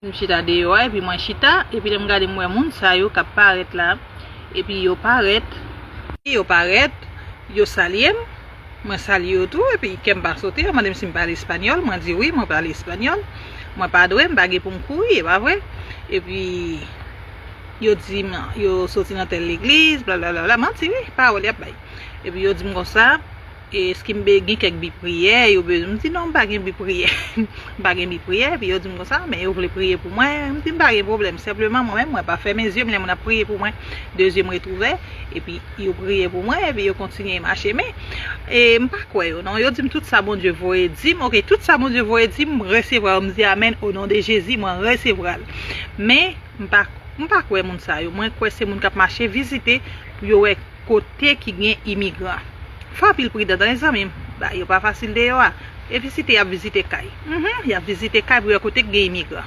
Je chita dehors et puis moi chita et puis je regarde moi moun sa yo qui paraît là et puis yo paraît yo saliem moi salie yo tout et puis qu'aime pas sauter moi me si me parle espagnol moi dit oui moi parle espagnol moi pas doué me baguer pour me courir pas vrai et puis yo dit yo sorti dans telle l'église bla bla bla moi dit oui parole y a bail et puis yo dit comme ça et ce qui me bégaye quelques bi prière yo me dit non pas bi prière pas bi prière puis yo dit comme ça mais vous voulez prier pour moi me dit pas de problème simplement moi même moi pas faire mes yeux mais on a prié pour moi deuxième retrouvé et puis yo prié pour moi et puis yo continuer marcher mais et pas quoi non yo dit tout ça bon Dieu voyait dit OK tout ça bon Dieu voyait dit me recevoir me dit amen au nom de Jésus moi recevoir mais pas quoi moun ça yo moi quoi c'est moun qui marcher visiter pour yo côté qui gagne immigrant faut pile prix dans les amis bah yo pas facile de yo et visiter y a visiter Caille y a visiter Caille pour côté gagne immigrant